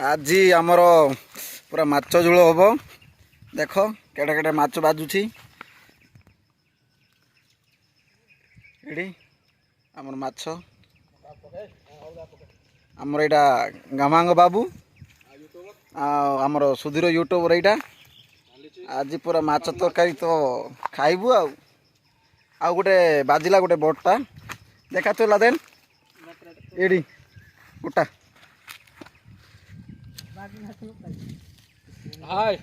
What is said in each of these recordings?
आज आमर पूरा माछ झोल हम देख केटे केटे माछ बाजुची एडी आमर माछ आमर एटा गामांग बाबू आमर सुधीर यूट्यूबर एटा आज पूरा माछ तरकारी तो खाइबू आ गोटे बाजिला गोटे बड़टा देखा तो लादेन एडी गोटा हाय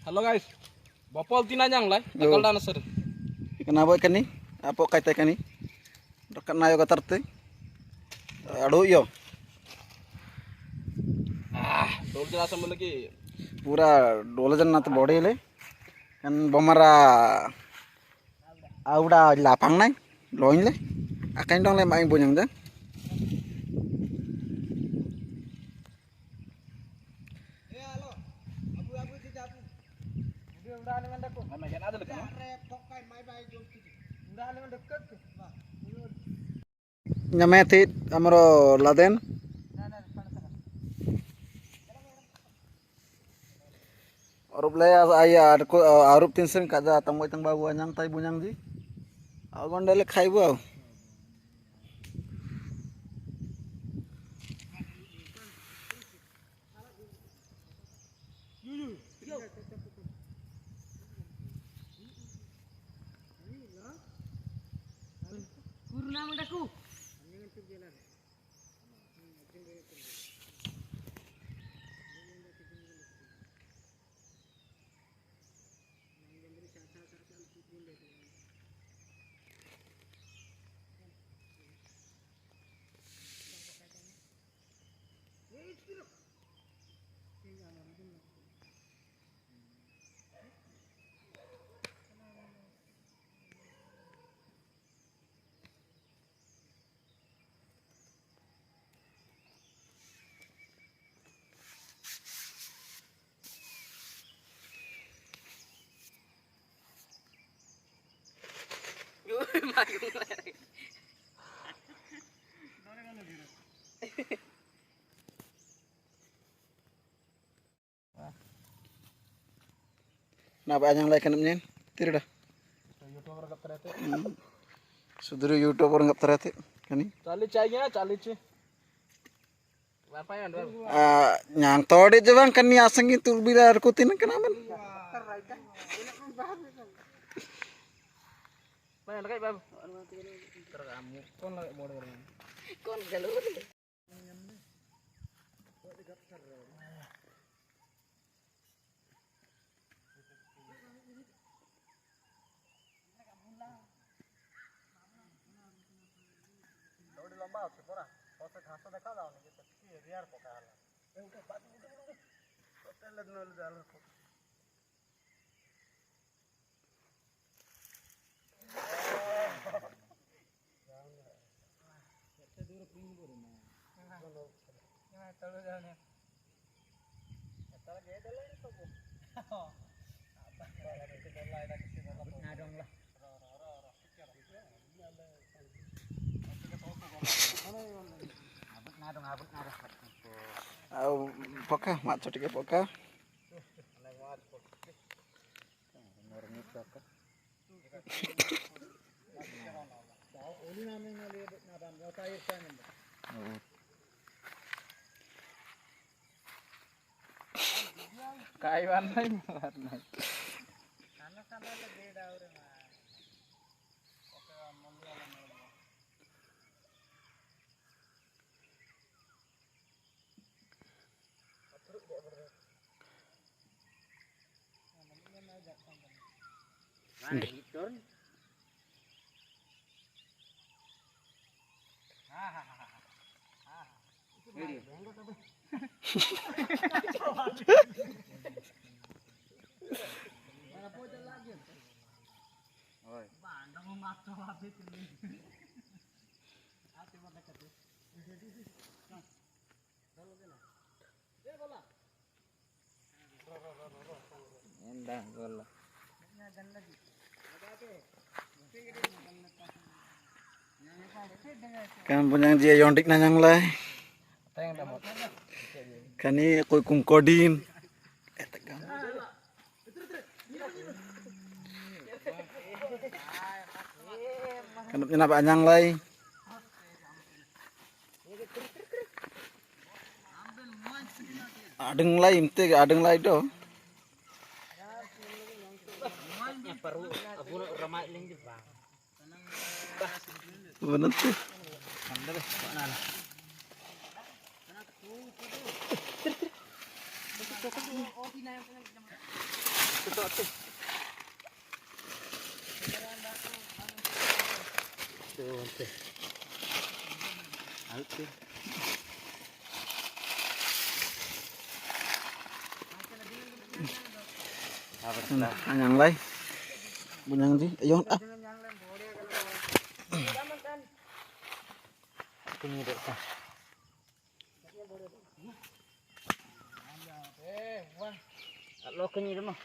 हेलो गाइस बपल तीना janglai kalda nasar kenapa kani apa kata kani dokan nayo katarte adu yo डोल जरा समझ लगी पूरा डोल जन ना तो बड़ेले kan bomara auda lapang nai loin le akan dong le main punyang jang nyameti amaro laden arup le aya arup tinsen kaja tamoy tang babu anyang tay bunyang ji agon dele khaibu au Napa anyang like kanamnya tira dah YouTuber कब तरह थे Sudhir YouTuber ngap terate kani चाली चाहिए चाली चे apa ya nyang tode jawang kan ni asangi tur bilar kutin kenaman Mana lagi babu terkamu kon lagi modal kon galur लंबा है पूरा और से घास देखा जाओ नहीं तो किसी रियर पका है ये उठे बात होटल लगने वाले जाल रखो कितने दूर प्रिंग बोले मैं चलो जाने चलो गए दले तो वो हां apa itu bola ada ke sini ngadong lah poka macho tiga poka kaiwan lain karena sama lebih daur Endah bola. Kan punya dia yondik nanyang lah. Kan ini koi kungkodin. Kan punya apa anyang lah. Adeng lah inte, adeng lah itu. Bener tuh. Nah, anyang lai. Bunyang di, ayon ah. Lo kenyi demo.